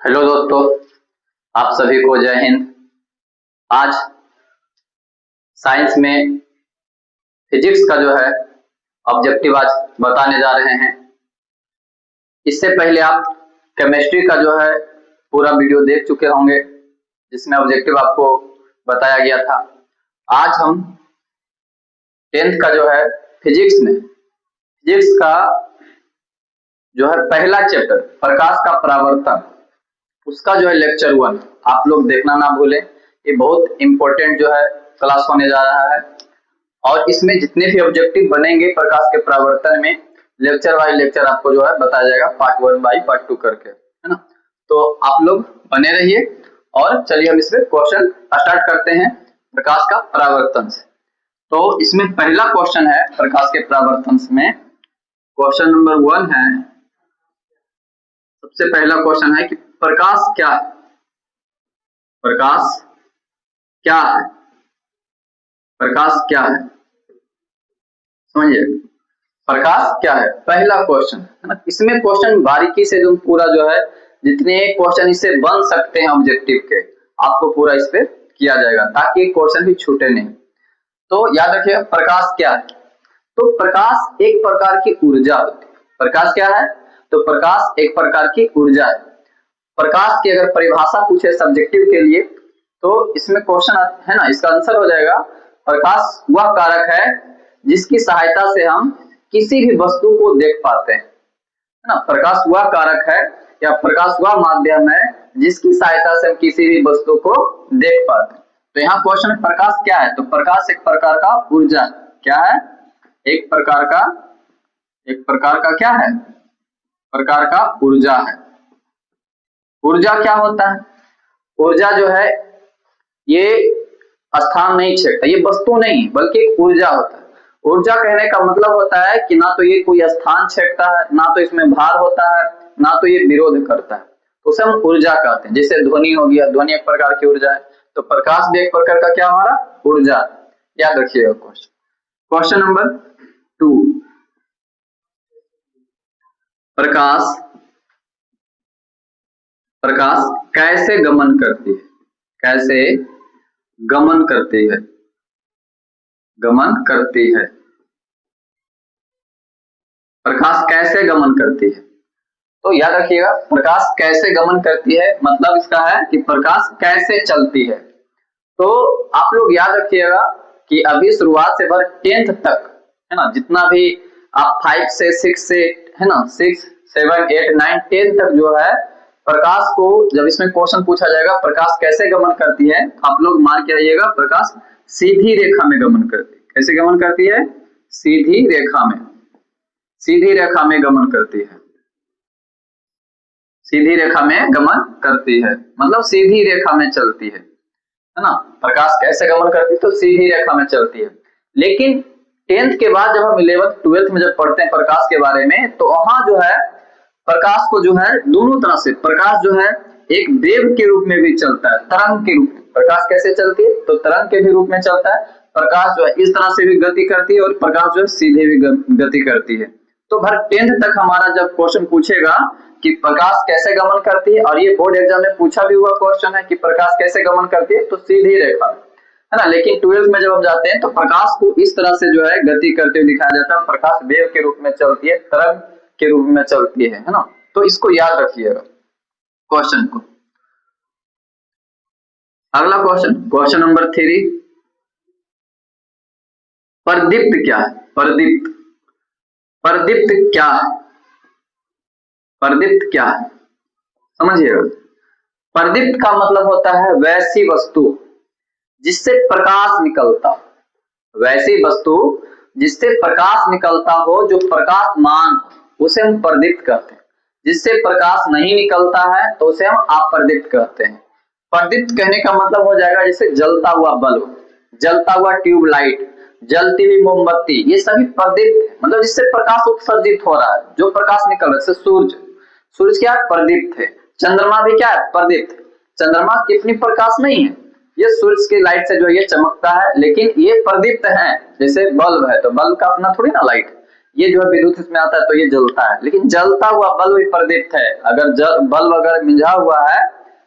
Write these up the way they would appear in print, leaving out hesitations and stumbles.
Hello दोस्तों, आप सभी को जय हिंद। आज साइंस में फिजिक्स का जो है ऑब्जेक्टिव आज बताने जा रहे हैं। इससे पहले आप केमिस्ट्री का जो है पूरा वीडियो देख चुके होंगे जिसमें ऑब्जेक्टिव आपको बताया गया था। आज हम 10th का जो है फिजिक्स का जो है पहला चैप्टर प्रकाश का परावर्तन, उसका जो है लेक्चर 1 आप लोग देखना ना भूलें। ये बहुत इंपॉर्टेंट जो है क्लास होने जा रहा है और इसमें जितने भी ऑब्जेक्टिव बनेंगे प्रकाश के परावर्तन में लेक्चर बाय लेक्चर आपको जो है बताया जाएगा, पार्ट 1 बाय पार्ट 2 करके, है ना। तो आप लोग बने रहिए और चलिए हम इसमें क्वेश्चन स्टार्ट करते हैं प्रकाश का परावर्तन से। तो इसमें पहला क्वेश्चन है प्रकाश के परावर्तन में, क्वेश्चन नंबर 1 है। सबसे पहला क्वेश्चन है कि प्रकाश क्या है? प्रकाश क्या है? प्रकाश क्या है? समझिए, प्रकाश क्या है पहला क्वेश्चन है ना। इसमें क्वेश्चन बारीकी से जो पूरा जो है जितने क्वेश्चन इससे बन सकते हैं ऑब्जेक्टिव के, आपको पूरा इस पे किया जाएगा ताकि क्वेश्चन भी छूटे नहीं। तो याद रखिए प्रकाश क्या है। तो प्रकाश एक प्रकार की ऊर्जा होती है। प्रकाश क्या है? तो प्रकाश एक प्रकार की ऊर्जा है। प्रकाश की अगर परिभाषा पूछे सब्जेक्टिव के लिए तो इसमें क्वेश्चन है ना, इसका आंसर हो जाएगा प्रकाश वह कारक है जिसकी सहायता से हम किसी भी वस्तु को देख पाते हैं, है ना। प्रकाश वह कारक है या प्रकाश वह माध्यम है जिसकी सहायता से हम किसी भी वस्तु को देख पाते हैं। तो यहाँ क्वेश्चन है प्रकाश क्या है? तो प्रकाश एक प्रकार का ऊर्जा क्या है? एक प्रकार का क्या है? प्रकार का ऊर्जा है। ऊर्जा क्या होता है? ऊर्जा जो है ये स्थान नहीं छेड़ता, ये वस्तु नहीं बल्कि एक ऊर्जा होता है। ऊर्जा कहने का मतलब होता है कि ना तो ये कोई स्थान छेड़ता है, ना तो इसमें भार होता है, ना तो ये विरोध करता है। तो उसे हम ऊर्जा कहते हैं। जैसे ध्वनि हो गया, ध्वनि एक प्रकार की ऊर्जा है, तो प्रकाश भी एक प्रकार का क्या हमारा ऊर्जा। याद रखिएगा क्वेश्चन नंबर 2, प्रकाश कैसे गमन करती है? कैसे गमन करती है? प्रकाश कैसे गमन करती है? तो याद रखिएगा प्रकाश कैसे गमन करती है मतलब इसका है कि प्रकाश कैसे चलती है। तो आप लोग याद रखिएगा कि अभी शुरुआत से भर 10th तक, है ना, जितना भी आप 5 से 6 से, है ना, 6, 7, 8, 9, 10 तक जो है प्रकाश को जब इसमें क्वेश्चन पूछा जाएगा प्रकाश कैसे गमन करती है, आप लोग मान के रहिएगा प्रकाश सीधी रेखा में गमन करती है। कैसे गमन करती है? सीधी रेखा में गमन करती है। सीधी रेखा में गमन करती है मतलब सीधी रेखा में चलती है ना। प्रकाश कैसे गमन करती है? तो सीधी रेखा में चलती है। लेकिन 10th के बाद जब हम 11th 12th में जब पढ़ते हैं प्रकाश के बारे में, तो वहां जो है प्रकाश को जो है दोनों तरह से, प्रकाश जो है एक वेव के रूप में भी चलता है, तरंग के रूप में। प्रकाश कैसे चलती है? तो तरंग के भी रूप में चलता है। प्रकाश जो है इस तरह से भी गति करती है और प्रकाश जो है सीधे भी गति करती है। तो भर 10th तक हमारा जब क्वेश्चन पूछेगा कि प्रकाश कैसे गमन करती है, और ये बोर्ड एग्जाम में पूछा भी हुआ क्वेश्चन है कि प्रकाश कैसे गमन करती है, तो सीधी रेखा, है ना। लेकिन 12th में जब हम जाते हैं तो प्रकाश को इस तरह से जो है गति करते हुए दिखाया जाता है। प्रकाश वेव के रूप में चलती है, तरंग के रूप में चलती है ना। तो इसको याद रखिएगा क्वेश्चन को। अगला क्वेश्चन नंबर 3, प्रदीप्त क्या है? प्रदीप्त क्या है? प्रदीप्त क्या है? समझिएगा, प्रदीप्त का मतलब होता है वैसी वस्तु जिससे प्रकाश निकलता हो। वैसी वस्तु जिससे प्रकाश निकलता हो, जो प्रकाशमान, उसे हम प्रदीप्त कहते हैं। जिससे प्रकाश नहीं निकलता है तो उसे हम अप्रदीप्त कहते हैं। प्रदीप्त कहने का मतलब हो जाएगा जैसे जलता हुआ बल्ब, जलता हुआ ट्यूबलाइट, जलती हुई मोमबत्ती, ये सभी प्रदीप्त मतलब जिससे प्रकाश उत्सर्जित हो रहा है, जो प्रकाश निकल रहा है। सूरज क्या है? प्रदीप्त है। चंद्रमा भी क्या है? प्रदीप्त। चंद्रमा कितनी प्रकाश नहीं है, ये सूरज की लाइट से जो ये चमकता है, लेकिन ये प्रदीप्त है। जैसे बल्ब है तो बल्ब का अपना थोड़ी ना लाइट, ये जो है विद्युत इसमें आता है तो ये जलता है, लेकिन जलता हुआ बल्ब भी प्रदीप्त है। अगर बल्ब अगर मिंजा हुआ है,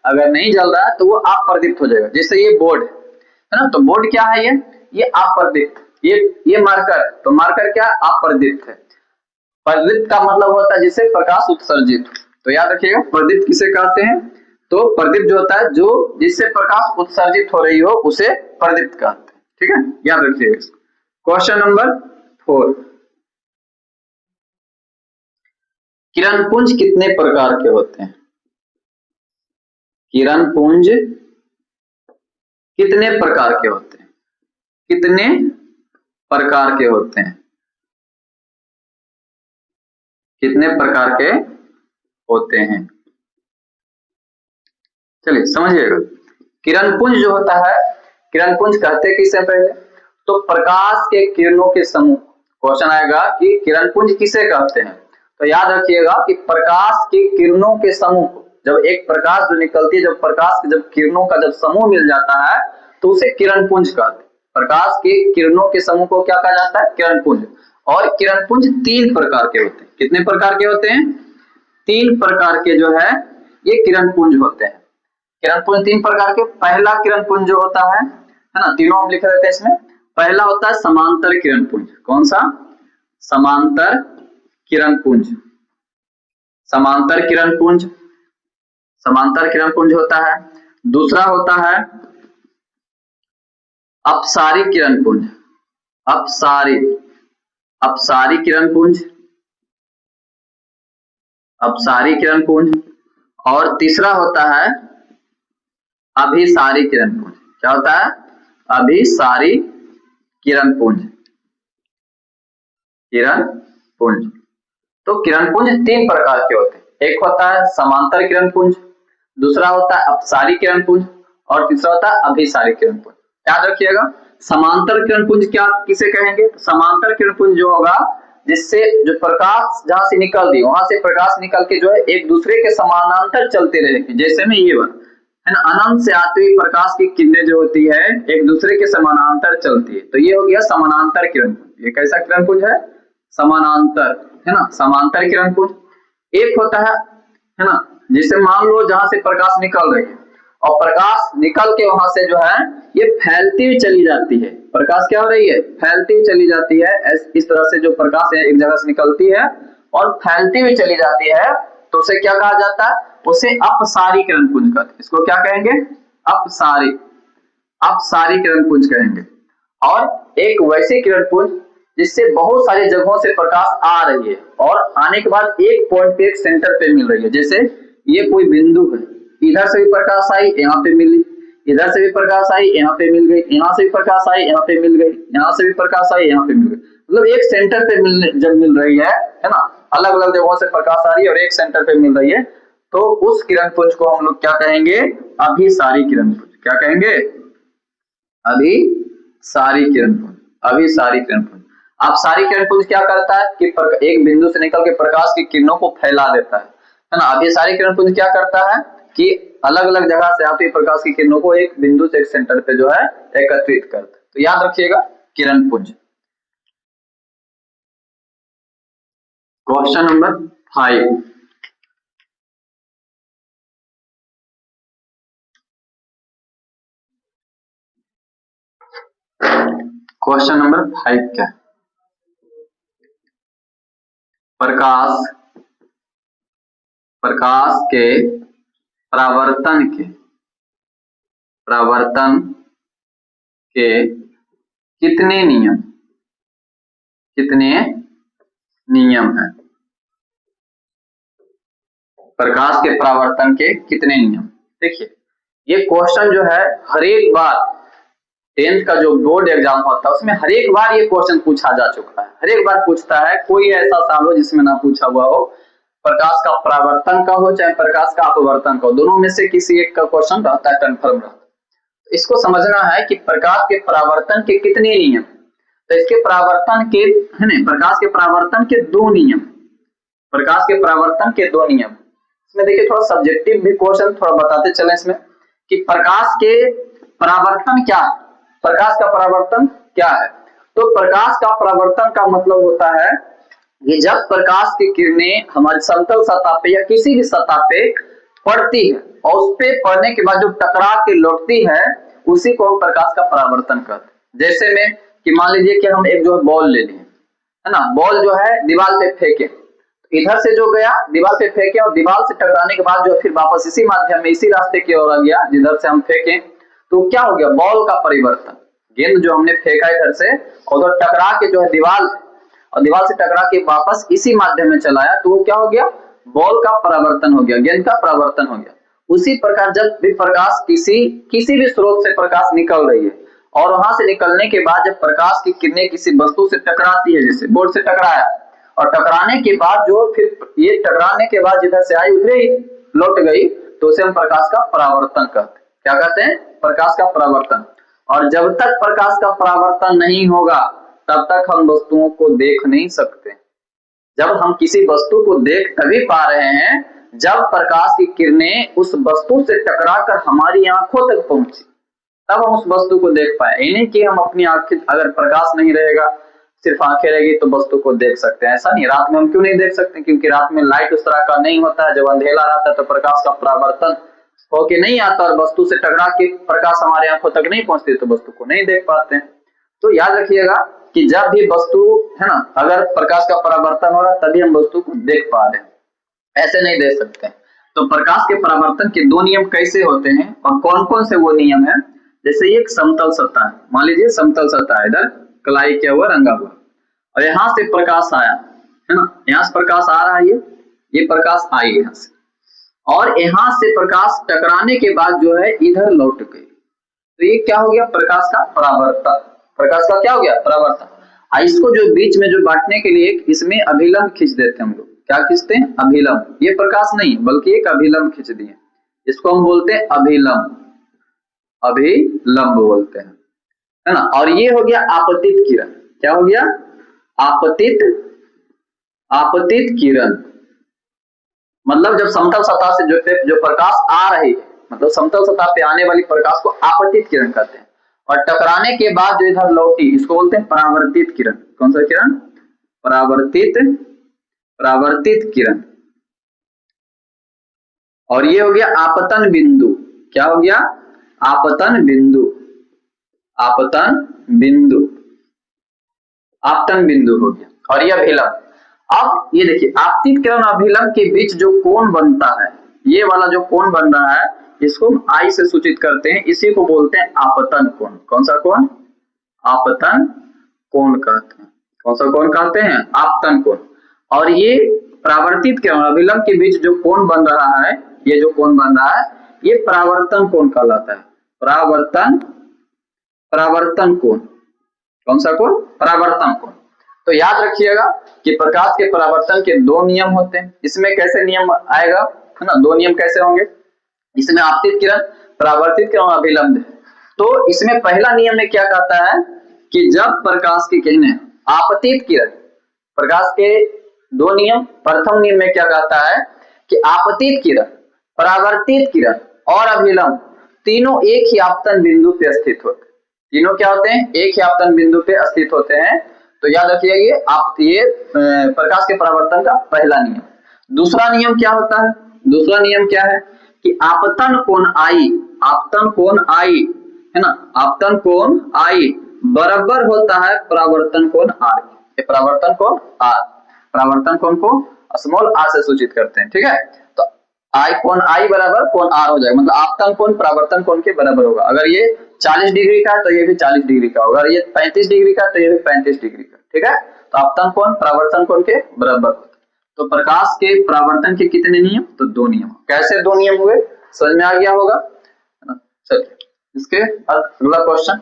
अगर नहीं जल रहा है तो वो अप्रदीप्त हो जाएगा। जैसे ये बोर्ड है ना, तो बोर्ड क्या है, ये अप्रदीप्त, ये मार्कर, तो मार्कर क्या अप्रदीप्त है। प्रदीप्त का मतलब होता है जिससे प्रकाश उत्सर्जित। तो याद रखिएगा प्रदीप्त किसे कहते हैं, तो प्रदीप्त जो होता है जो जिससे प्रकाश उत्सर्जित हो रही हो उसे प्रदीप्त कहते हैं। ठीक है, याद रखिएगा। क्वेश्चन नंबर 4, किरण पुंज कितने प्रकार के होते हैं? किरण पुंज कितने प्रकार के होते हैं? कितने प्रकार के होते हैं? कितने प्रकार के होते हैं? चलिए समझिएगा। किरण पुंज जो होता है, किरण पुंज कहते किसे पहले, तो प्रकाश के किरणों के समूह। क्वेश्चन आएगा कि किरण पुंज किसे कहते हैं, तो याद रखिएगा कि प्रकाश के किरणों के समूह, जब एक प्रकाश जो निकलती है, जब प्रकाश के जब किरणों का जब समूह मिल जाता है तो उसे किरण पुंज कहते हैं। प्रकाश के किरणों के समूह को क्या कहा जाता है, किरण पुंज। और किरण पुंज 3 प्रकार के होते हैं। कितने प्रकार के होते हैं? 3 प्रकार के जो है ये किरण पुंज होते हैं। किरण पुंज 3 प्रकार के। पहला किरण पुंज जो होता है ना, तीनों हम लिख देते हैं इसमें। पहला होता है समांतर किरण पुंज। कौन सा? समांतर किरण पुंज। समांतर किरण पुंज, समांतर किरण पुंज होता है। दूसरा होता है अपसारी किरण पुंज। अपसारी, अपसारी किरण पुंज, अपसारी किरण पुंज। और तीसरा होता है अभिसारी किरण पुंज। क्या होता है? अभिसारी किरण पुंज। किरण पुंज। तो किरण पुंज 3 प्रकार के होते हैं। एक होता है समांतर किरण पुंज, दूसरा होता है अपसारी किरण पुंज, और तीसरा होता है अभिसारी किरण पुंज। याद रखिएगा। समांतर किरण पुंज क्या किसे कहेंगे? समांतर किरण पुंज जो होगा जिससे जो प्रकाश जहां से निकल दी वहां से प्रकाश निकल के जो है एक दूसरे के समानांतर चलते रहेगी। जैसे में ये है ना, अनंत से आती हुई प्रकाश की किरणें जो होती है एक दूसरे के समानांतर चलती है, तो ये हो गया समानांतर किरण पुंज। ये कैसा किरण पुंज है? समानांतर, है ना, समांतर किरण पुंज। एक होता है ना, जिसे मान लो जहां से प्रकाश निकल रही है और प्रकाश निकल के वहां से जो है ये फैलती हुई चली जाती है। प्रकाश क्या हो रही है? फैलती हुई चली जाती है। इस तरह से जो प्रकाश है एक जगह से निकलती है और फैलती हुई चली जाती है, तो उसे क्या कहा जाता है? उसे अपसारी किरण पुंज कहते हैं। इसको क्या कहेंगे? अपसारी, अपसारी किरण पुंज कहेंगे। और एक वैसे किरण पुंज जिससे बहुत सारी जगहों से प्रकाश आ रही है और आने के बाद एक पॉइंट पे, एक सेंटर पे मिल रही है। जैसे ये कोई बिंदु है, इधर से भी प्रकाश आई, यहाँ पे मिली, इधर से भी प्रकाश आई, यहाँ पे मिल गई, यहाँ से भी प्रकाश आई, यहाँ पे मिल गई, यहाँ से भी प्रकाश आई, यहाँ पे मिल गई। मतलब एक सेंटर पे जब मिल रही है ना, अलग अलग जगहों से प्रकाश आ रही है और एक सेंटर पे मिल रही है, तो उस किरण पुंज को हम लोग क्या कहेंगे? अभिसारी किरण पुंज। क्या कहेंगे? अभिसारी किरण पुंज। अभिसारी किरण पुंज। अपसारी किरण पुंज क्या करता है कि एक बिंदु से निकल के प्रकाश की किरणों को फैला देता है ना। अभिसारी किरण पुंज क्या करता है कि अलग अलग जगह से आती प्रकाश की किरणों को एक बिंदु से एक सेंटर पे जो है एकत्रित करता है। तो याद रखिएगा किरण पुंज। क्वेश्चन नंबर 5, क्वेश्चन नंबर 5 क्या है? प्रकाश, प्रकाश के परावर्तन के, परावर्तन के कितने नियम, कितने नियम हैं? प्रकाश के परावर्तन के कितने नियम? देखिए ये क्वेश्चन जो है हर एक बार 10th का जो बोर्ड एग्जाम होता है उसमें हर एक बार ये क्वेश्चन पूछा जा चुका है। हर एक बार पूछता है, कोई ऐसा साल हो जिसमें ना पूछा हुआ हो। प्रकाश का परावर्तन का हो चाहे प्रकाश का अपवर्तन का हो, दोनों में से किसी एक का क्वेश्चन रहता है, कंफर्म रहता है। इसको समझना है कि प्रकाश के परावर्तन के कितने नियम, तो इसके परावर्तन के है ना, प्रकाश के परावर्तन के 2 नियम, प्रकाश के परावर्तन के 2 नियम। इसमें देखिए थोड़ा सब्जेक्टिव भी क्वेश्चन थोड़ा बताते चले इसमें कि प्रकाश के परावर्तन क्या है, प्रकाश का परावर्तन क्या है। तो प्रकाश का परावर्तन का मतलब होता है कि जब प्रकाश की किरणें हमारी समतल सतह पे या किसी भी सतह पे पड़ती है और उस पे पड़ने के बाद जो टकरा के लौटती है उसी को हम प्रकाश का परावर्तन कहते हैं। जैसे में कि मान लीजिए कि हम एक जो बॉल ले लिए, है ना, बॉल जो है दीवार पे फेंके, इधर से जो गया दीवार पे फेंके और दीवार से टकराने के बाद जो फिर वापस इसी माध्यम में इसी रास्ते की ओर आ गया जिधर से हम फेंके, तो क्या हो गया, बॉल का परिवर्तन। गेंद जो हमने फेंका इधर से उधर टकरा के जो है दीवार और दीवार से टकरा के वापस इसी माध्यम में चला आया, तो वो क्या हो गया, बॉल का परावर्तन हो गया, गेंद का परावर्तन हो गया। उसी प्रकार जब भी प्रकाश किसी भी स्रोत से प्रकाश निकल रही है और वहां से निकलने के बाद जब प्रकाश की किरणें किसी वस्तु से टकराती है, जैसे बोर्ड से टकराया और टकराने के बाद जो फिर ये टकराने के बाद जिधर से आई उधर ही लौट गई, तो उसे हम प्रकाश का परावर्तन कहते हैं। क्या कहते हैं, प्रकाश का परावर्तन। और जब तक प्रकाश का परावर्तन नहीं होगा तब तक हम वस्तुओं को देख नहीं सकते। जब हम किसी वस्तु को देख तभी पा रहे हैं जब प्रकाश की किरणें उस वस्तु से टकराकर हमारी आंखों तक पहुंची, तब हम उस वस्तु को देख पाए। ये नहीं कि हम अपनी आंखें, अगर प्रकाश नहीं रहेगा सिर्फ आंखें रहेगी तो वस्तु को देख सकते हैं, ऐसा नहीं। रात में हम क्यों नहीं देख सकते, क्योंकि रात में लाइट उस तरह का नहीं होता है। जब अंधेरा रहता है तो प्रकाश का परावर्तन होके नहीं आता और वस्तु से टकरा के प्रकाश हमारे आंखों तक नहीं पहुंचती तो वस्तु को नहीं देख पाते हैं। तो याद रखिएगा कि जब भी वस्तु, है ना, अगर प्रकाश का परावर्तन हो रहा है तभी हम वस्तु को देख पा रहे हैं, ऐसे नहीं देख सकते। तो प्रकाश के परावर्तन के दो नियम कैसे होते हैं और कौन कौन से वो नियम है, जैसे एक समतल सतह है, मान लीजिए समतल सतह है, इधर कलाई किया हुआ रंगा हुआ और यहाँ से प्रकाश आया, है ना, यहाँ से प्रकाश आ रहा है, ये प्रकाश आई यहाँ से और यहाँ से प्रकाश टकराने के बाद जो है इधर लौट गई, तो ये क्या हो गया, प्रकाश का परावर्तन। प्रकाश का क्या हो गया, परावर्तन। इसको जो बीच में जो बांटने के लिए इसमें अभिलंब खींच देते हैं हम लोग, क्या खींचते हैं, अभिलंब। ये प्रकाश नहीं बल्कि एक अभिलंब खींच दिए, इसको हम बोलते हैं अभिलंब, अभिलंब बोलते हैं, है ना। और ये हो गया आपतित किरण। क्या हो गया, आपतित किरण। मतलब जब समतल सतह से जो प्रकाश आ रही है, मतलब समतल सतह पे आने वाली प्रकाश को आपतित किरण कहते हैं, और टकराने के बाद जो इधर लौटी इसको बोलते हैं परावर्तित किरण। कौन सा किरण, परावर्तित किरण। और ये हो गया आपतन बिंदु। क्या हो गया, आपतन बिंदु, आपतन बिंदु हो गया। और ये अभिलंब। अब ये देखिए आपतित किरण अभिलंब के बीच जो कोण बनता है, ये वाला जो कोण बन रहा है इसको हम आई से सूचित करते हैं, इसी को बोलते हैं आपतन कोण। कौन सा कोण, आपतन कोण कहते हैं। कौन सा कोण कहते हैं, आपतन कोण। और ये परावर्तित किरण अभिलंब के बीच जो कोण बन रहा है, ये जो कोण बन रहा है ये परावर्तन कोण कहलाता है। परावर्तन कोण। कौन सा कोण, परावर्तन कोण। तो याद रखिएगा कि प्रकाश के परावर्तन के दो नियम होते हैं। इसमें कैसे नियम आएगा, है ना, दो नियम कैसे होंगे, इसमें आपतित किरण, परावर्तित किरण, अभिलंब है। तो इसमें पहला नियम में क्या कहता है कि जब प्रकाश की किरणें आपतित किरण, प्रकाश के दो नियम, प्रथम नियम में क्या कहता है कि आपतित किरण, परावर्तित किरण और अभिलंब तीनों एक ही आपतन बिंदु पे स्थित होते हैं। तीनों क्या होते हैं, एक ही आपतन बिंदु पे स्थित होते हैं। तो याद रखिए ये प्रकाश के परावर्तन का पहला नियम। दूसरा नियम क्या होता है, दूसरा नियम क्या है कि आपतन कोण आई, आपतन कोण आई, है ना, आपतन कोण आई बराबर होता है परावर्तन कोण आर। ये परावर्तन कोण आर, परावर्तन कोण को स्मॉल आर से सूचित करते हैं, ठीक है। तो आई कोण आई बराबर कोण आर हो जाएगा, मतलब आपतन कोण परावर्तन कोण के बराबर होगा। अगर ये 40 डिग्री का है तो ये भी 40 डिग्री का होगा, अगर ये 35 डिग्री का है तो ये भी 35 डिग्री का, ठीक है। तो आपतन कोण परावर्तन कोण के बराबर होता है। तो प्रकाश के परावर्तन के कितने नियम, तो दो नियम। कैसे दो नियम हुए, समझ में आ गया होगा, है ना। चलिए इसके बाद अगला question,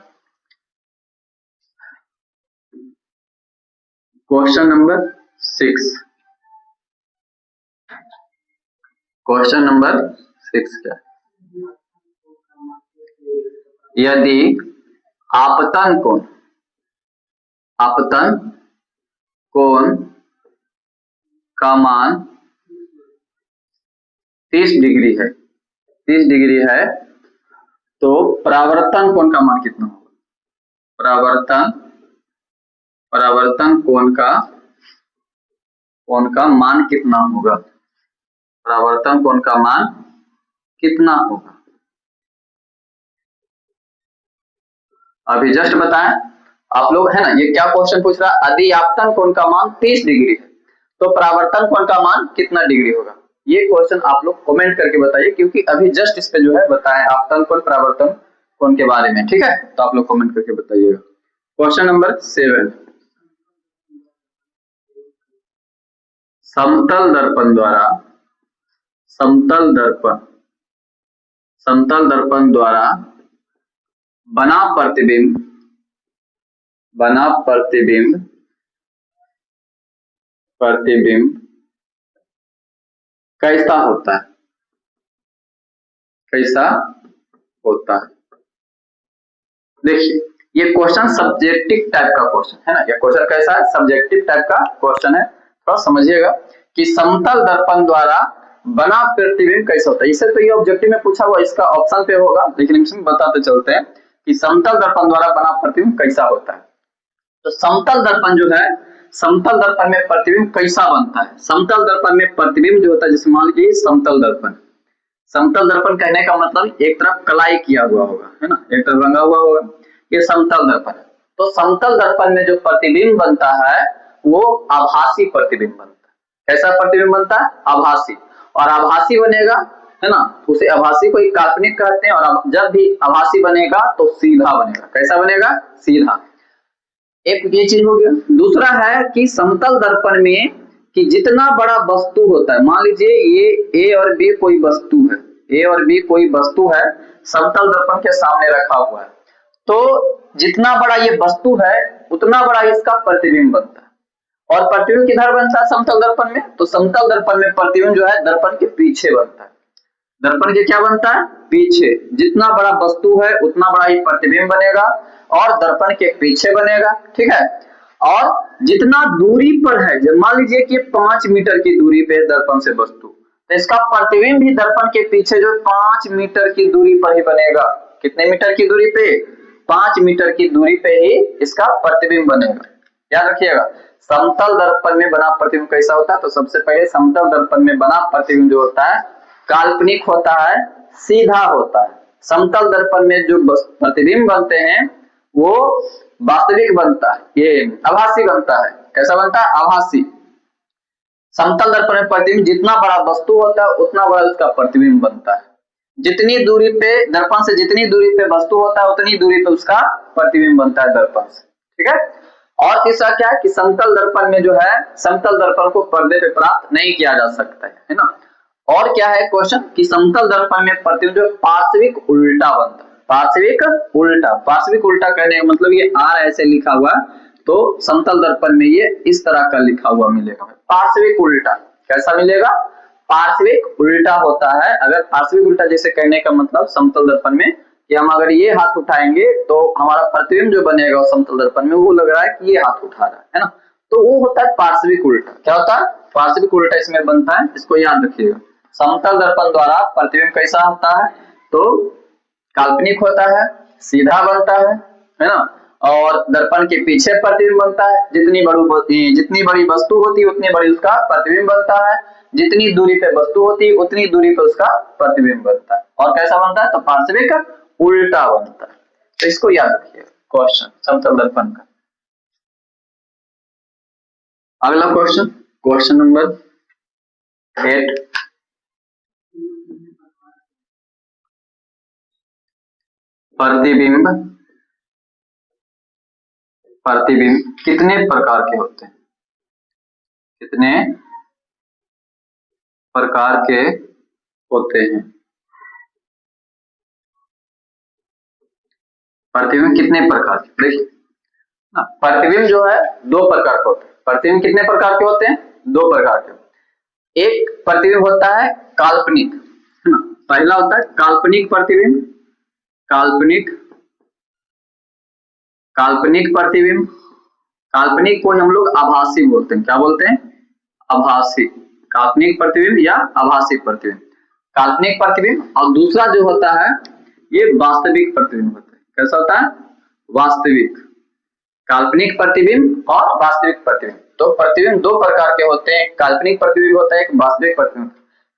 question number 6। Question number 6 क्या, यदि आपतन कोण का मान 30 डिग्री है, 30 डिग्री है, तो परावर्तन कोण का मान कितना होगा, परावर्तन कोण का कोण का मान कितना होगा, परावर्तन कोण का मान कितना होगा। अभी जस्ट बताएं आप लोग, है ना। ये क्या क्वेश्चन पूछ रहा है, यदि आपतन कोण का मान 30 डिग्री है तो परावर्तन कोण का मान कितना डिग्री होगा। ये क्वेश्चन आप लोग कमेंट करके बताइए, क्योंकि अभी जस्ट इस पे जो है बताएं आपतन कोण परावर्तन कोण के बारे में, ठीक है। तो आप लोग कमेंट करके बताइएगा। क्वेश्चन नंबर 7, समतल दर्पण द्वारा समतल दर्पण द्वारा बना प्रतिबिंब कैसा होता है, देखिए ये क्वेश्चन सब्जेक्टिव टाइप का क्वेश्चन है ना। ये क्वेश्चन कैसा है, सब्जेक्टिव टाइप का क्वेश्चन है। थोड़ा समझिएगा कि समतल दर्पण द्वारा बना प्रतिबिंब कैसा होता है। इससे तो ये ऑब्जेक्टिव में पूछा हुआ, इसका ऑप्शन पे होगा, लेकिन इसमें बताते चलते हैं कि समतल दर्पण द्वारा बना प्रतिबिंब कैसा होता है। तो समतल दर्पण जो है, समतल दर्पण में प्रतिबिंब कैसा बनता है। समतल दर्पण में प्रतिबिंब जो होता है, जैसे मान लीजिए समतल दर्पण कहने का मतलब एक तरफ कलाई किया हुआ होगा, है ना, एक तरफ रंगा हुआ होगा, ये समतल दर्पण है। तो समतल दर्पण में जो प्रतिबिंब बनता है वो आभासी प्रतिबिंब बनता है। कैसा प्रतिबिंब बनता है, आभासी। और आभासी बनेगा, है ना, उसे आभासी को एक काल्पनिक कहते हैं। और जब भी आभासी बनेगा तो सीधा बनेगा। कैसा बनेगा, सीधा। एक ये चीज हो गया। दूसरा है कि समतल दर्पण में कि जितना बड़ा वस्तु होता है, मान लीजिए ये ए और बी कोई वस्तु है, समतल दर्पण के सामने रखा हुआ है, तो जितना बड़ा ये वस्तु है उतना बड़ा इसका प्रतिबिंब बनता है। और प्रतिबिंब किधर बनता है, समतल दर्पण में। तो समतल दर्पण में प्रतिबिंब जो है दर्पण के पीछे बनता है। दर्पण के क्या बनता है, पीछे। जितना बड़ा वस्तु है उतना बड़ा ही प्रतिबिंब बनेगा और दर्पण के पीछे बनेगा, ठीक है। और जितना दूरी पर है, जब मान लीजिए कि 5 मीटर की दूरी पे दर्पण से वस्तु, तो इसका प्रतिबिंब भी दर्पण के पीछे जो 5 मीटर की दूरी पर ही बनेगा। कितने मीटर की दूरी पे, 5 मीटर की दूरी पे ही इसका प्रतिबिंब बनेगा। याद रखिएगा, समतल दर्पण में बना प्रतिबिंब कैसा होता है। तो सबसे पहले समतल दर्पण में बना प्रतिबिंब जो होता है काल्पनिक होता है, सीधा होता है। समतल दर्पण में जो प्रतिबिंब बनते हैं वो वास्तविक बनता है, ये आभासी बनता है। कैसा बनता है, आभासी। समतल दर्पण में प्रतिबिंब जितना बड़ा वस्तु होता है उतना बड़ा उसका प्रतिबिंब बनता है। जितनी दूरी पे दर्पण से जितनी दूरी पे वस्तु होता है उतनी दूरी पे उसका प्रतिबिंब बनता है दर्पण से, ठीक है। और तीसरा क्या है कि समतल दर्पण में जो है, समतल दर्पण को पर्दे पे प्राप्त नहीं किया जा सकता है ना। और क्या है क्वेश्चन कि समतल दर्पण में प्रतिबिंब जो पार्श्विक उल्टा बनता है। पार्श्विक उल्टा कहने का मतलब ये आर ऐसे लिखा हुआ है, तो समतल दर्पण में ये इस तरह का लिखा हुआ मिलेगा, पार्श्विक उल्टा। कैसा मिलेगा, पार्श्विक उल्टा होता है। अगर पार्श्विक उल्टा जैसे कहने का मतलब समतल दर्पण में कि हम अगर ये हाथ उठाएंगे तो हमारा प्रतिबिंब जो बनेगा समतल दर्पण में वो लग रहा है कि ये हाथ उठा रहा है ना, तो वो होता है पार्श्विक उल्टा। क्या होता है, पार्श्विक उल्टा इसमें बनता है, इसको याद रखिएगा। समतल दर्पण द्वारा प्रतिबिंब कैसा होता है, तो काल्पनिक होता है, सीधा बनता है ना। और दर्पण के पीछे प्रतिबिंब बनता है। जितनी बड़ी वस्तु होती है उतनी बड़ी उसका प्रतिबिंब बनता है। जितनी दूरी पे वस्तु होती है उतनी दूरी पे उसका प्रतिबिंब बनता है। और कैसा बनता है, तो पार्श्विक उल्टा बनता है। तो इसको याद रखिए क्वेश्चन समतल दर्पण का। अगला क्वेश्चन नंबर 8, प्रतिबिंब कितने प्रकार के होते हैं, कितने प्रकार के होते हैं। प्रतिबिंब कितने प्रकार के, देखिए प्रतिबिंब जो है 2 प्रकार के होते हैं। प्रतिबिंब कितने प्रकार के होते हैं, 2 प्रकार के। एक प्रतिबिंब होता है काल्पनिक, है ना। पहला होता है काल्पनिक प्रतिबिंब, काल्पनिक प्रतिबिंब। काल्पनिक को हम लोग आभासी बोलते हैं। क्या बोलते हैं, आभासी। काल्पनिक प्रतिबिंब या आभासी प्रतिबिंब, काल्पनिक प्रतिबिंब। और दूसरा जो होता है ये वास्तविक प्रतिबिंब होता है। कैसा होता है, वास्तविक। काल्पनिक प्रतिबिंब और वास्तविक प्रतिबिंब। तो प्रतिबिंब दो प्रकार के होते हैं, काल्पनिक प्रतिबिंब होता है, एक वास्तविक प्रतिबिंब।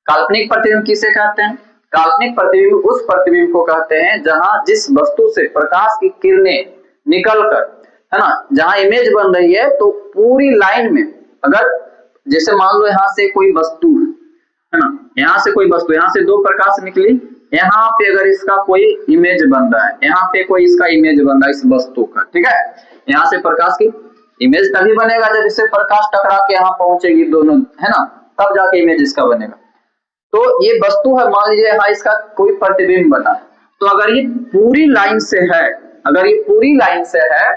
काल्पनिक प्रतिबिंब किसे कहते हैं? काल्पनिक प्रतिबिंब उस प्रतिबिंब को कहते हैं जहां जिस वस्तु से प्रकाश की किरणें निकलकर, है ना, जहां इमेज बन रही है तो पूरी लाइन में, अगर जैसे मान लो यहाँ से कोई वस्तु है ना, यहाँ से कोई वस्तु, यहाँ से दो प्रकाश निकली, यहाँ पे अगर इसका कोई इमेज बन रहा है, यहाँ पे कोई इसका इमेज बन रहा है इस वस्तु का, ठीक है, यहाँ से प्रकाश की इमेज तभी बनेगा जब इससे प्रकाश टकरा के यहाँ पहुंचेगी दोनों, है ना, तब जाके इमेज इसका बनेगा। तो ये वस्तु है, मान लीजिए हाँ इसका कोई प्रतिबिंब बना, तो अगर ये पूरी लाइन से है, अगर ये पूरी लाइन से है,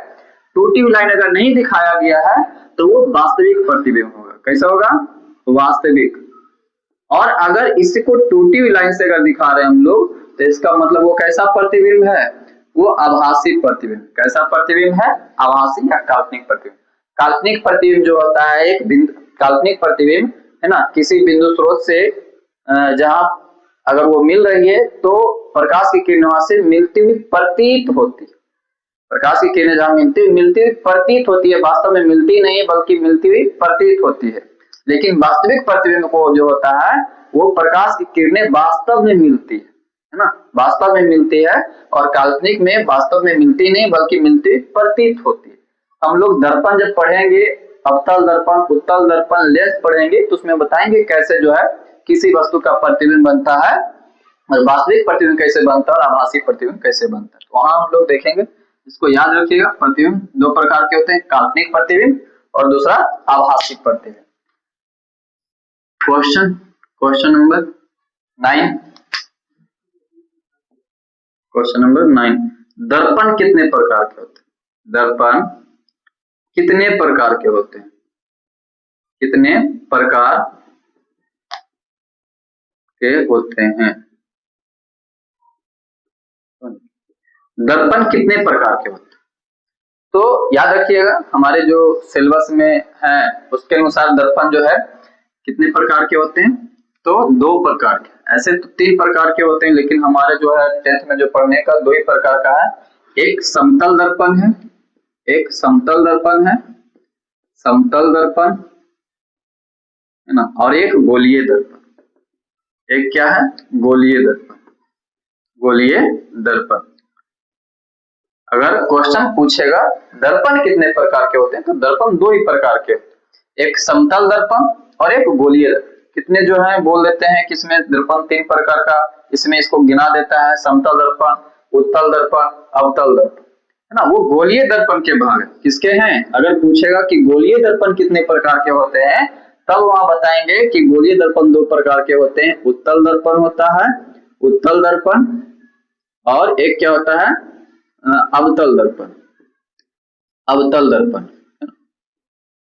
टूटी हुई लाइन अगर नहीं दिखाया गया है तो वो वास्तविक प्रतिबिंब होगा। कैसा होगा? वास्तविक। और अगर इसको टूटी हुई लाइन से अगर दिखा रहे हैं हम लोग तो इसका मतलब वो कैसा प्रतिबिंब है? वो आभासी प्रतिबिंब। कैसा प्रतिबिंब है? आभासी या काल्पनिक प्रतिबिंब। काल्पनिक प्रतिबिंब जो होता है एक बिंदु, काल्पनिक प्रतिबिंब है ना, किसी बिंदु स्रोत से जहां अगर वो मिल रही है तो प्रकाश की किरण वहां से मिलती हुई प्रतीत होती है। प्रकाश की किरणें जहां मिलती हुई प्रतीत होती है, वास्तव में मिलती नहीं है बल्कि मिलती हुई प्रतीत होती है। लेकिन वास्तविक प्रतिबिंब को जो होता है वो प्रकाश की किरणें वास्तव में मिलती है ना, वास्तव में मिलती है, और काल्पनिक में वास्तव में मिलती नहीं बल्कि मिलती प्रतीत होती है। हम लोग दर्पण जब पढ़ेंगे, अवतल दर्पण, उत्तल दर्पण, लेंस पढ़ेंगे तो उसमें बताएंगे कैसे जो है किसी वस्तु का प्रतिबिंब बनता है, और वास्तविक प्रतिबिंब कैसे बनता है और आभासी प्रतिबिंब कैसे बनता है, वहां हम लोग देखेंगे। इसको याद रखिएगा, प्रतिबिंब दो प्रकार के होते हैं, काल्पनिक प्रतिबिंब और दूसरा आभासी प्रतिबिंब। क्वेश्चन नंबर 9, क्वेश्चन नंबर 9, दर्पण कितने प्रकार के होते हैं? दर्पण कितने प्रकार के होते हैं? कितने प्रकार के होते हैं? दर्पण कितने प्रकार के होते हैं? तो याद रखिएगा, हमारे जो सिलेबस में है उसके अनुसार दर्पण जो है कितने प्रकार के होते हैं? तो दो प्रकार के। ऐसे तो तीन प्रकार के होते हैं, लेकिन हमारे जो है 10th में जो पढ़ने का दो ही प्रकार का है। एक समतल दर्पण है, एक समतल दर्पण है, समतल दर्पण है ना, और एक गोलीय दर्पण। एक क्या है? गोलीय दर्पण। गोलीय दर्पण। अगर क्वेश्चन पूछेगा दर्पण कितने प्रकार के होते हैं तो दर्पण दो ही प्रकार के, एक समतल दर्पण और एक गोलीय दर्पण। कितने जो है बोल देते हैं कि इसमें दर्पण तीन प्रकार का, इसमें इसको गिना देता है, समतल दर्पण, उत्तल दर्पण, अवतल दर्पण, है ना। वो गोलीय दर्पण के भाग किसके हैं? अगर पूछेगा कि गोलीय दर्पण कितने प्रकार के होते हैं तब वहां बताएंगे कि गोलीय दर्पण दो प्रकार के होते हैं, उत्तल दर्पण होता है, उत्तल दर्पण, और एक क्या होता है? अवतल दर्पण। अवतल दर्पण,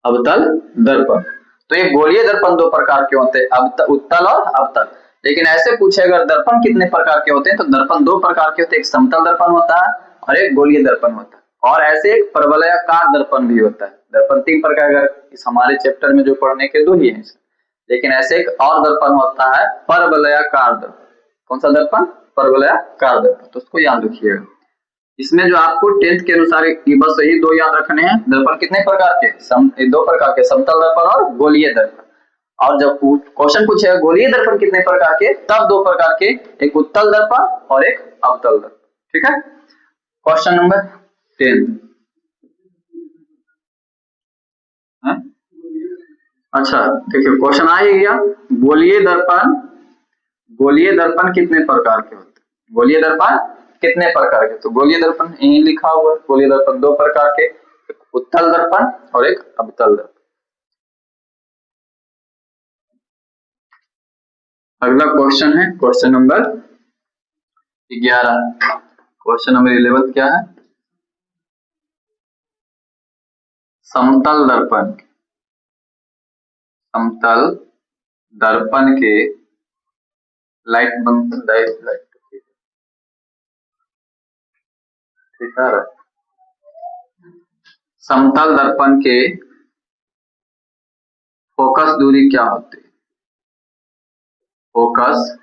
अवतल दर्पण। तो ये गोलीय दर्पण दो प्रकार के होते हैं, उत्तल और अवतल। लेकिन ऐसे पूछे अगर दर्पण कितने प्रकार के होते हैं तो दर्पण दो प्रकार के होते हैं, एक समतल दर्पण होता है और एक गोलीय दर्पण होता है। और ऐसे एक परवलयाकार दर्पण भी होता है। दर्पण तीन प्रकार, अगर इस हमारे चैप्टर में जो पढ़ने के दो ही है, लेकिन ऐसे एक और दर्पण होता है परवलयाकार दर्पण। कौन सा दर्पण? परवलयाकार दर्पण। तो उसको याद रखिएगा। इसमें जो आपको 10th के अनुसार बस यही दो याद रखने हैं। दर्पण कितने प्रकार के? दो प्रकार के, समतल दर्पण और गोलीय दर्पण। और जब क्वेश्चन पूछेगा गोलीय दर्पण कितने प्रकार के, तब दो प्रकार के, एक उत्तल दर्पण और एक अवतल दर्पण। ठीक है। Question number 10। अच्छा देखिए, क्वेश्चन आ ही गया। गोलीय दर्पण, गोलीय दर्पण कितने प्रकार के होते हैं? गोलीय दर्पण कितने प्रकार के? तो गोलीय दर्पण यही लिखा हुआ है, गोलीय दर्पण दो प्रकार के, एक उत्तल दर्पण और एक अवतल दर्पण। अगला क्वेश्चन है क्वेश्चन नंबर 11। क्वेश्चन नंबर 11 क्या है? समतल दर्पण, समतल दर्पण के लाइट बंद, लाइट ठीक है। समतल दर्पण के फोकस दूरी क्या होती है? फोकस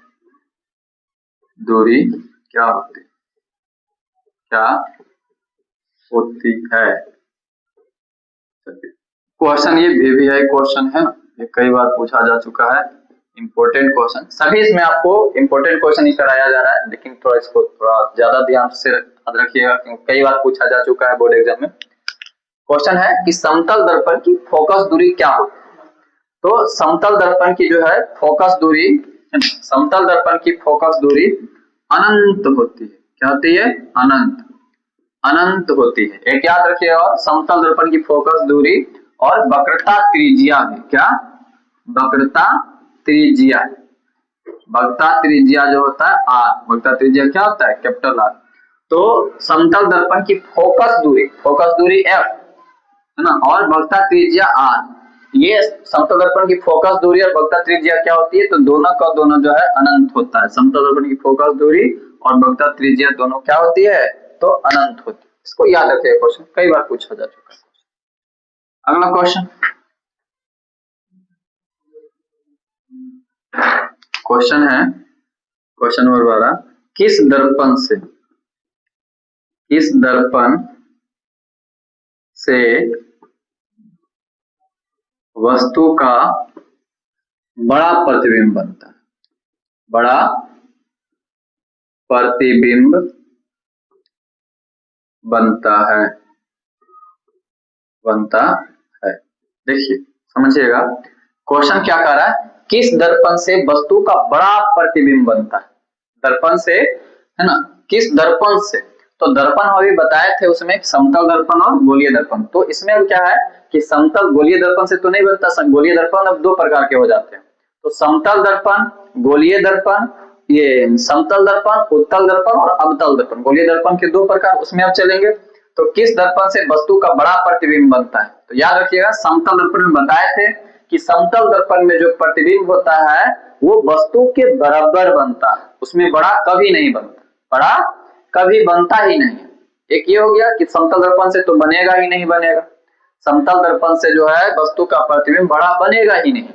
दूरी क्या होती है? क्या होती है? क्वेश्चन ये VVI क्वेश्चन है ना, ये कई बार पूछा जा चुका है। इंपॉर्टेंट क्वेश्चन, सभी इसमें आपको इंपॉर्टेंट क्वेश्चन ही कराया जा रहा है, लेकिन थोड़ा इसको थोड़ा ज्यादा ध्यान से याद रखिएगा क्योंकि कई बार पूछा जा चुका है बोर्ड एग्जाम में। क्वेश्चन है कि समतल दर्पण की फोकस दूरी क्या होती है। तो समतल दर्पण की जो है फोकस दूरी, समतल दर्पण की फोकस दूरी अनंत होती है। क्या होती है? अनंत, अनंत होती है। एक याद रखिएगा, और समतल दर्पण की फोकस दूरी और वक्रता त्रिज्या भी, क्या? वक्रता त्रिज्या, वक्रता त्रिज्या जो होता है आर, वक्रता त्रिज्या क्या होता है? Capital R. तो समतल दर्पण की फोकस दूरी एफ है ना, और वक्रता त्रिज्या आर, ये समतल दर्पण की फोकस दूरी और वक्रता त्रिज्या क्या होती है? तो दोनों का दोनों जो है अनंत होता है। समतल दर्पण की फोकस दूरी और वक्रता त्रिज्या दोनों क्या होती है? तो अनंत होती है। इसको याद रखिएगा, क्वेश्चन कई बार पूछा जा चुका है। अगला क्वेश्चन, क्वेश्चन है क्वेश्चन नंबर 12, किस दर्पण से वस्तु का बड़ा प्रतिबिंब बनता है? बड़ा प्रतिबिंब बनता है, देखिए समझिएगा, क्वेश्चन क्या कर रहा है? किस दर्पण से वस्तु का बड़ा प्रतिबिंब बनता है? दर्पण से, है ना, किस दर्पण से? तो दर्पण अभी बताए थे उसमें समतल दर्पण और गोलीय दर्पण। तो इसमें अब क्या है कि समतल गोलीय दर्पण से तो नहीं बनता, गोलीय दर्पण अब दो प्रकार के हो जाते हैं। तो समतल दर्पण, गोलीय दर्पण, ये समतल दर्पण, उत्तल दर्पण और अवतल दर्पण, गोलीय दर्पण के दो प्रकार, उसमें अब चलेंगे। तो किस दर्पण से वस्तु का बड़ा प्रतिबिंब बनता है? तो याद रखिएगा, समतल दर्पण में बताए थे कि समतल दर्पण में जो प्रतिबिंब होता है वो वस्तु के बराबर बनता है, उसमें बड़ा कभी नहीं बनता, बड़ा कभी बनता ही नहीं है। एक ये हो गया कि समतल दर्पण से तो बनेगा ही नहीं, समतल दर्पण से जो है वस्तु का प्रतिबिंब बड़ा बनेगा ही नहीं।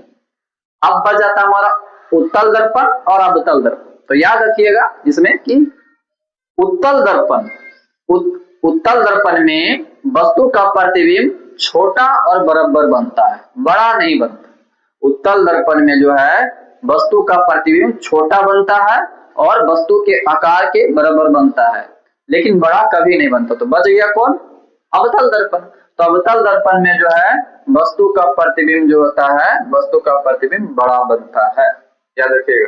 अब बच जाता हमारा उत्तल दर्पण और अवतल दर्पण। तो याद रखिएगा इसमें कि उत्तल दर्पण में वस्तु का प्रतिबिंब छोटा और बराबर बनता है, बड़ा नहीं बनता। उत्तल दर्पण में जो है वस्तु का प्रतिबिंब छोटा बनता है और वस्तु के आकार के बराबर बनता है, लेकिन बड़ा कभी नहीं बनता। तो बच गया कौन? अवतल दर्पण। तो अवतल दर्पण में जो है वस्तु का प्रतिबिंब जो होता है, वस्तु का प्रतिबिंब बड़ा बनता है, याद रखिएगा,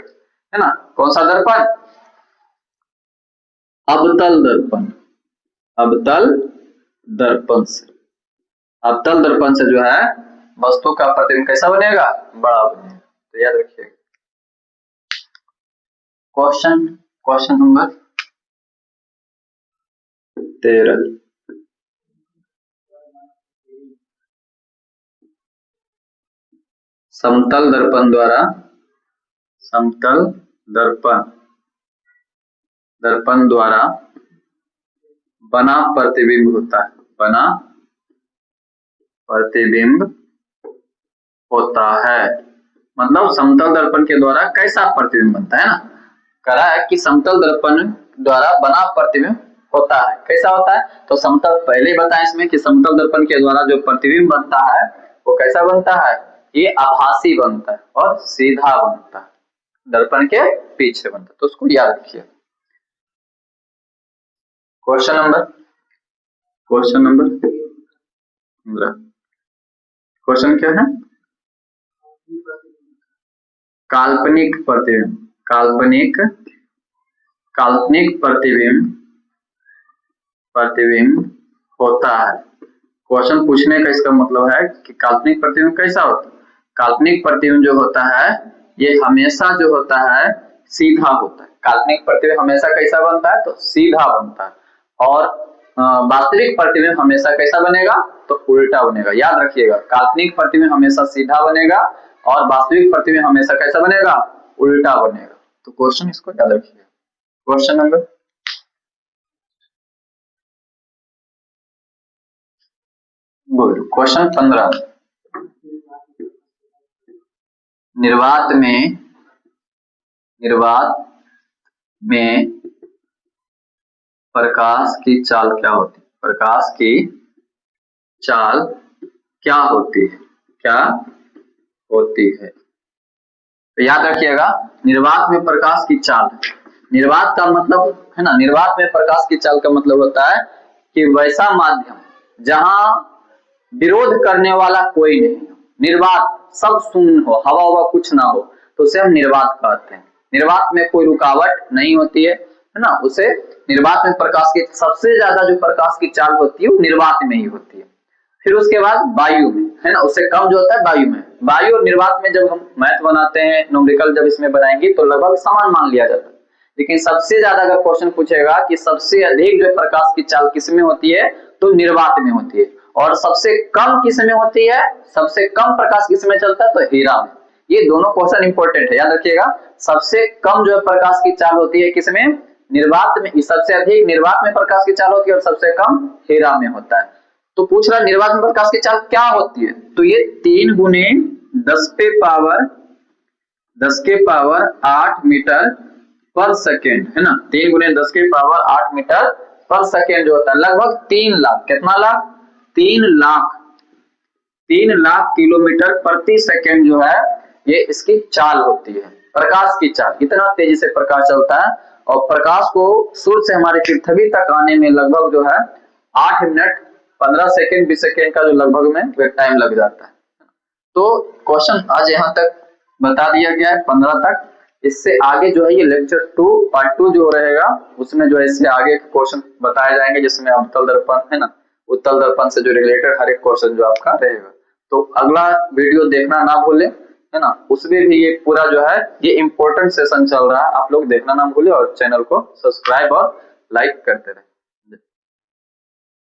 है ना। कौन सा दर्पण? अवतल दर्पण, अवतल दर्पण से, अवतल दर्पण से जो है वस्तु का प्रतिबिंब कैसा बनेगा? बड़ा बनेगा। तो याद रखिएगा। क्वेश्चन नंबर 13, समतल दर्पण द्वारा बना प्रतिबिंब होता है, बना प्रतिबिंब होता है। मतलब समतल दर्पण के द्वारा कैसा प्रतिबिंब बनता है ना, करा है कि समतल दर्पण द्वारा बना प्रतिबिंब होता है, कैसा होता है? तो समतल पहले बताएं इसमें कि समतल दर्पण के द्वारा जो प्रतिबिंब बनता है वो कैसा बनता है? ये आभासी बनता है और सीधा बनता है, दर्पण के पीछे बनता है। तो उसको याद रखिए। क्वेश्चन नंबर 15, क्वेश्चन क्या है? काल्पनिक प्रतिबिंब, काल्पनिक प्रतिबिंब होता है। क्वेश्चन पूछने का इसका मतलब है कि काल्पनिक प्रतिबिंब कैसा होता है? काल्पनिक प्रतिबिंब जो होता है ये हमेशा जो होता है सीधा होता है। काल्पनिक प्रतिबिंब हमेशा कैसा बनता है? तो सीधा बनता है। और वास्तविक प्रतिबिंब हमेशा कैसा बनेगा? तो उल्टा बनेगा। याद रखिएगा, काल्पनिक प्रतिबिंब हमेशा सीधा बनेगा और वास्तविक प्रतिबिंब हमेशा कैसा बनेगा? उल्टा बनेगा। तो क्वेश्चन इसको याद रखिएगा। क्वेश्चन नंबर क्वेश्चन 15, निर्वात में प्रकाश की चाल क्या होती है? प्रकाश की चाल क्या होती है, क्या होती है। तो याद रखिएगा, निर्वात में प्रकाश की चाल, निर्वात का मतलब है ना, निर्वात में प्रकाश की चाल का मतलब होता है कि वैसा माध्यम जहां विरोध करने वाला कोई नहीं हो, निर्वात सब शून्य हो, हवा हवा कुछ ना हो, तो उसे हम निर्वात कहते हैं। निर्वात में कोई रुकावट नहीं होती है ना, उसे निर्वात में प्रकाश की सबसे ज्यादा जो प्रकाश की चाल होती है वो निर्वात में ही होती है। फिर उसके बाद वायु में है ना, उससे कम जो होता है वायु में। वायु और निर्वात में जब हम मैथ बनाते हैं, न्यूमेरिकल जब इसमें बनाएंगे तो लगभग समान मान लिया जाता है। लेकिन सबसे ज्यादा अगर क्वेश्चन पूछेगा कि सबसे अधिक जो प्रकाश की चाल किस में होती है, तो निर्वात में होती है। और सबसे कम किस में होती है, सबसे कम प्रकाश किस में चलता है, तो हीरा में। ये दोनों क्वेश्चन इंपॉर्टेंट है, याद रखिएगा। सबसे कम जो प्रकाश की चाल होती है किसमें, निर्वात में। सबसे अधिक निर्वात में प्रकाश की चाल होती है और सबसे कम हीरा में होता है। तो पूछ रहा निर्वात में प्रकाश की चाल क्या होती है, तो ये 3 गुने 10 के पावर 8 मीटर पर सेकेंड है ना, 3 गुने 10 के पावर 8 मीटर पर सेकेंड जो होता है लगभग 3 लाख, कितना लाख, 3 लाख किलोमीटर प्रति सेकेंड जो है ये इसकी चाल होती है, प्रकाश की चाल। इतना तेजी से प्रकाश चलता है और प्रकाश को सूर्य से हमारे पृथ्वी तक आने में लगभग जो है 8 मिनट 15 सेकेंड 20 सेकेंड का जो लगभग में टाइम लग जाता है। तो क्वेश्चन आज यहाँ तक बता दिया गया है 15 तक। इससे आगे जो है ये लेक्चर 2 पार्ट 2 जो रहेगा उसमें जो है इससे आगे क्वेश्चन बताए जाएंगे, जिसमें अवतल दर्पण है ना, उत्तल दर्पण से जो रिलेटेड हर एक क्वेश्चन जो आपका रहेगा। तो अगला वीडियो देखना ना भूले है ना, उसमें भी ये पूरा जो है ये इंपॉर्टेंट सेशन चल रहा है, आप लोग देखना ना भूले और चैनल को सब्सक्राइब और लाइक करते रहे।